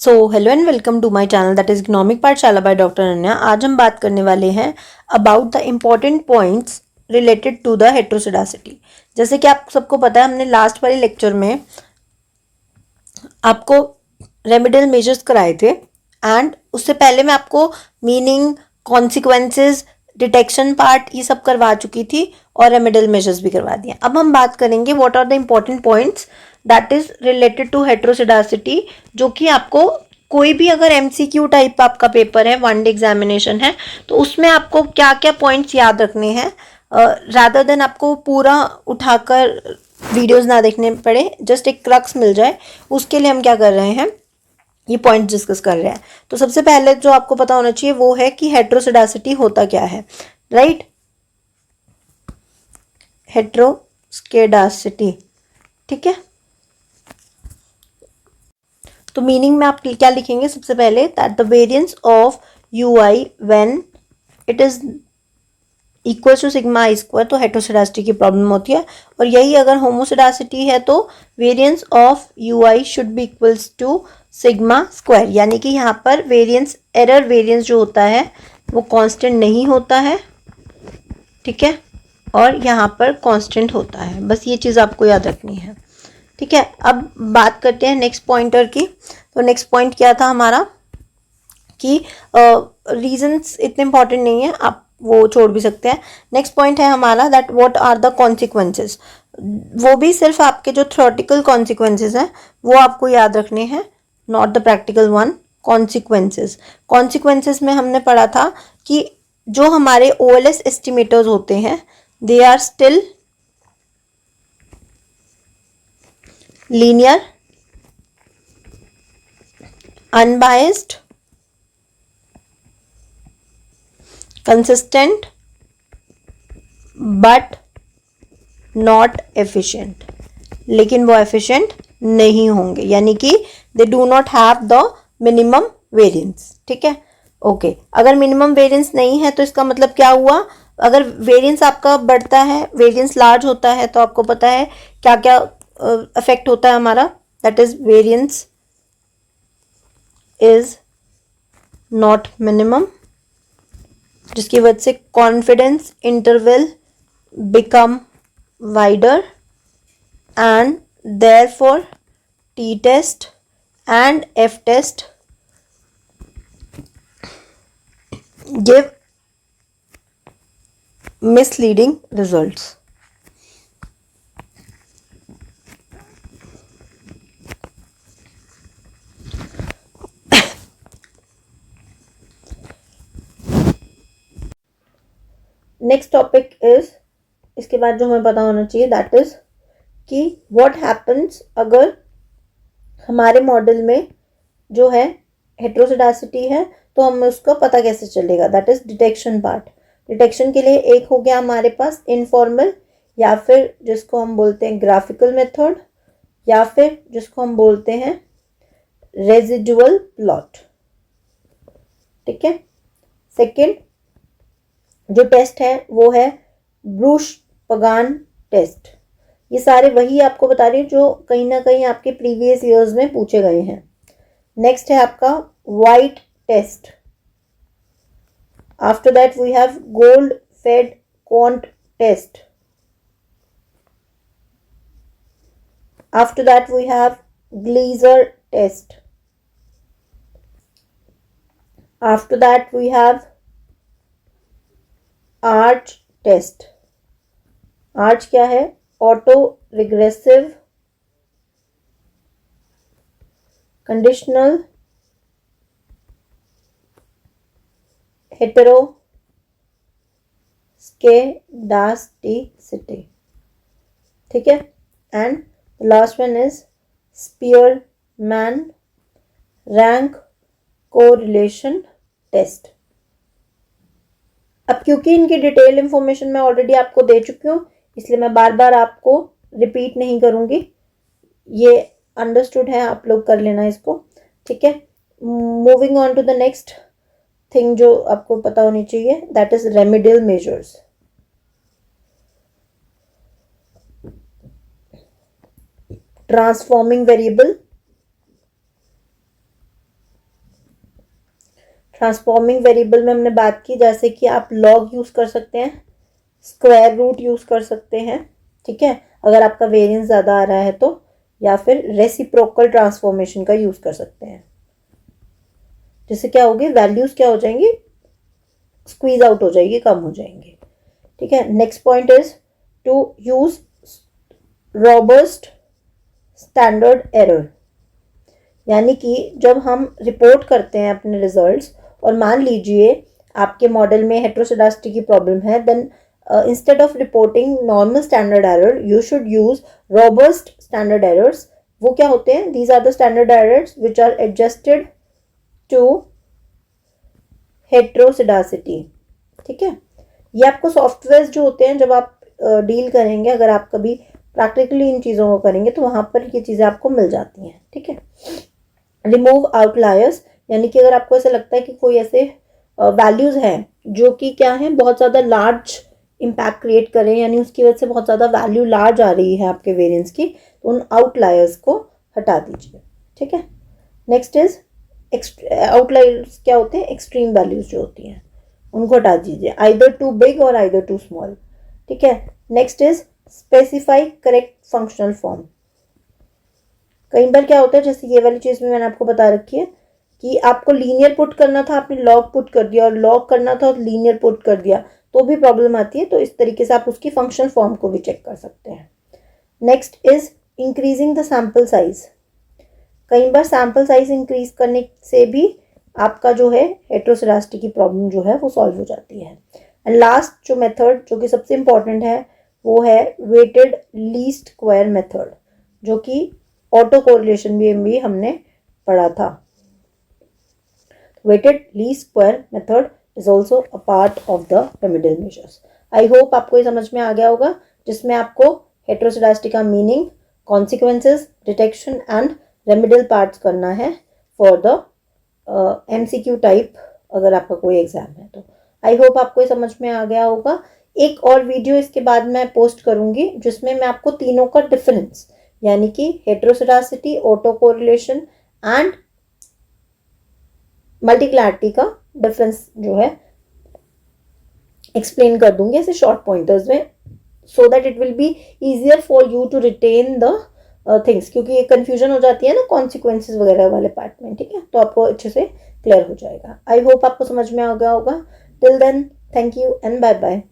So hello and welcome to my channel that is economic Pathshala by doctor Ananya. आज हम बात करने वाले हैं about the important points related to the heteroscedasticity. जैसे कि आप सबको पता है, हमने लास्ट वाले लेक्चर में आपको रेमेडियल मेजर्स कराए थे एंड उससे पहले मैं आपको मीनिंग, कॉन्सिक्वेंसेस, डिटेक्शन पार्ट ये सब करवा चुकी थी और रेमेडियल मेजर्स भी करवा दिए। अब हम बात करेंगे what are the important points that is related to heteroscedasticity, जो कि आपको कोई भी अगर एमसीक्यू टाइप आपका पेपर है, वन डे एग्जामिनेशन है, तो उसमें आपको क्या क्या पॉइंट्स याद रखने हैं रादर देन आपको पूरा उठाकर वीडियोस ना देखने पड़े, जस्ट एक क्रक्स मिल जाए, उसके लिए हम क्या कर रहे हैं, ये पॉइंट डिस्कस कर रहे हैं। तो सबसे पहले जो आपको पता होना चाहिए वो है कि हेट्रोसिडासिटी होता क्या है, राइट। हेट्रोस्केडासिटी, ठीक है। तो मीनिंग में आप क्या लिखेंगे, सबसे पहले that the variance of u i when it is equal to sigma i square, तो हेट्रोसिडासिटी की प्रॉब्लम होती है। और यही अगर होमोसिडासिटी है तो variance of u i should be equals to sigma square, यानी कि यहाँ पर वेरिएंस, एरर वेरिएंस जो होता है वो कांस्टेंट नहीं होता है, ठीक है, और यहाँ पर कांस्टेंट होता है। बस ये चीज़ आपको याद रखनी है, ठीक है। अब बात करते हैं नेक्स्ट पॉइंटर की। तो नेक्स्ट पॉइंट क्या था हमारा कि रीजंस इतने इंपॉर्टेंट नहीं है, आप वो छोड़ भी सकते हैं। नेक्स्ट पॉइंट है हमारा that what are the consequences. वो भी सिर्फ आपके जो थ्योरेटिकल कॉन्सिक्वेंसेस हैं वो आपको याद रखने हैं, not the practical one. Consequences, consequences में हमने पढ़ा था कि जो हमारे ओएलएस एस्टिमेटर्स होते हैं they are still linear, unbiased, consistent but not efficient. लेकिन वो एफिशिएंट नहीं होंगे, यानी कि they do not have the minimum variance, ठीक है। ओके, अगर मिनिमम वेरिएंस नहीं है तो इसका मतलब क्या हुआ, अगर वेरिएंस आपका बढ़ता है, वेरिएंस लार्ज होता है, तो आपको पता है क्या क्या इफेक्ट होता है हमारा, that is variance is not minimum, जिसकी वजह से confidence interval become wider and therefore t test and f test give misleading results. Next topic is, इसके बाद जो हमें पता होना चाहिए दैट इज कि व्हाट हैपन्स अगर हमारे मॉडल में जो है हेट्रोसिडासिटी है, तो हमें उसका पता कैसे चलेगा, that is detection part. Detection के लिए एक हो गया हमारे पास इनफॉर्मल, या फिर जिसको हम बोलते हैं ग्राफिकल मेथड, या फिर जिसको हम बोलते हैं रेजिडुअल प्लॉट, ठीक है। सेकेंड जो टेस्ट है वो है ब्रूश पगान टेस्ट। ये सारे वही आपको बता रही हूँ जो कहीं ना कहीं आपके प्रीवियस ईयर्स में पूछे गए हैं। नेक्स्ट है आपका White test. After that we have Goldfeld Quandt test. After that we have Glejser test. After that we have ARCH test. ARCH क्या है, ऑटो रिग्रेसिव कंडीशनल हेटेरोस्केडास्टिसिटी, ठीक है। And last one is Spearman rank correlation test. अब क्योंकि इनकी detail information मैं already आपको दे चुकी हूँ, इसलिए मैं बार बार आपको रिपीट नहीं करूँगी, ये अंडरस्टूड है, आप लोग कर लेना इसको, ठीक है। Moving on to the next thing जो आपको पता होनी चाहिए, that is remedial measures. Transforming variable, transforming variable में हमने बात की, जैसे कि आप लॉग यूज़ कर सकते हैं, स्क्वायर रूट यूज़ कर सकते हैं, ठीक है, अगर आपका वेरिएंस ज़्यादा आ रहा है तो, या फिर रेसिप्रोकल ट्रांसफॉर्मेशन का यूज़ कर सकते हैं, जिससे क्या होगी, वैल्यूज़ क्या हो जाएंगी, स्क्वीज आउट हो जाएगी, कम हो जाएंगे, ठीक है। Next point is to use robust standard error, यानी कि जब हम रिपोर्ट करते हैं अपने रिजल्ट्स और मान लीजिए आपके मॉडल में हेटेरोसेडास्टी की प्रॉब्लम है, then instead of reporting normal standard error you should use robust standard errors. वो क्या होते हैं, these are the standard errors which are adjusted to heteroscedasticity, ठीक है। ये आपको सॉफ्टवेयर जो होते हैं जब आप डील करेंगे, अगर आप कभी प्रैक्टिकली इन चीज़ों को करेंगे तो वहाँ पर ये चीज़ें आपको मिल जाती हैं, ठीक है। रिमूव आउटलायर्स, यानी कि अगर आपको ऐसा लगता है कि कोई ऐसे वैल्यूज़ हैं जो कि क्या है, बहुत ज़्यादा लार्ज इम्पैक्ट क्रिएट करें, यानी उसकी वजह से बहुत ज़्यादा वैल्यू लार्ज आ रही है आपके वेरिएंस की, तो उन आउटलायर्स को हटा दीजिए, ठीक है। नेक्स्ट इज आउटलायर्स क्या होते हैं, एक्सट्रीम वैल्यूज जो होती हैं उनको हटा दीजिए, आइदर टू बिग और आइदर टू स्मॉल, ठीक है। Next is specify correct functional form. कई बार क्या होता है, जैसे ये वाली चीज़ में मैंने आपको बता रखी है कि आपको लीनियर पुट करना था, आपने लॉग पुट कर दिया, और लॉग करना था और लीनियर पुट कर दिया, तो भी प्रॉब्लम आती है। तो इस तरीके से आप उसकी फंक्शनल फॉर्म को भी चेक कर सकते हैं। Next is increasing the sample size. कई बार सैम्पल साइज इंक्रीज करने से भी आपका जो है हेटेरोसेडास्टी की प्रॉब्लम जो है वो सॉल्व हो जाती है। एंड लास्ट जो मेथड जो कि सबसे इंपॉर्टेंट है वो है वेटेड लीस्ट स्क्वायर मेथड, जो कि ऑटो कोरिलेशन में भी हमने पढ़ा था। Weighted least square method is also a part of the remedial measures. I hope आपको ये समझ में आ गया होगा, जिसमें आपको हेटेरोसेडास्टी का meaning, consequences, detection and remedial parts करना है फॉर द MCQ टाइप, अगर आपका कोई एग्जाम है तो। आई होप आपको ये समझ में आ गया होगा। एक और वीडियो इसके बाद मैं पोस्ट करूंगी जिसमें मैं आपको तीनों का डिफरेंस, यानी कि हेटेरोसेडासिटी, ऑटो कोरिलेशन एंड मल्टीक्लैरिटी का डिफरेंस जो है एक्सप्लेन कर दूंगी ऐसे शॉर्ट पॉइंटर्स में, so that it will be easier for you to retain the things, क्योंकि ये कंफ्यूजन हो जाती है ना कॉन्सिक्वेंसेज वगैरह वाले पार्ट में, ठीक है। तो आपको अच्छे से क्लियर हो जाएगा। आई होप आपको समझ में आ गया होगा। Till then, thank you and bye bye.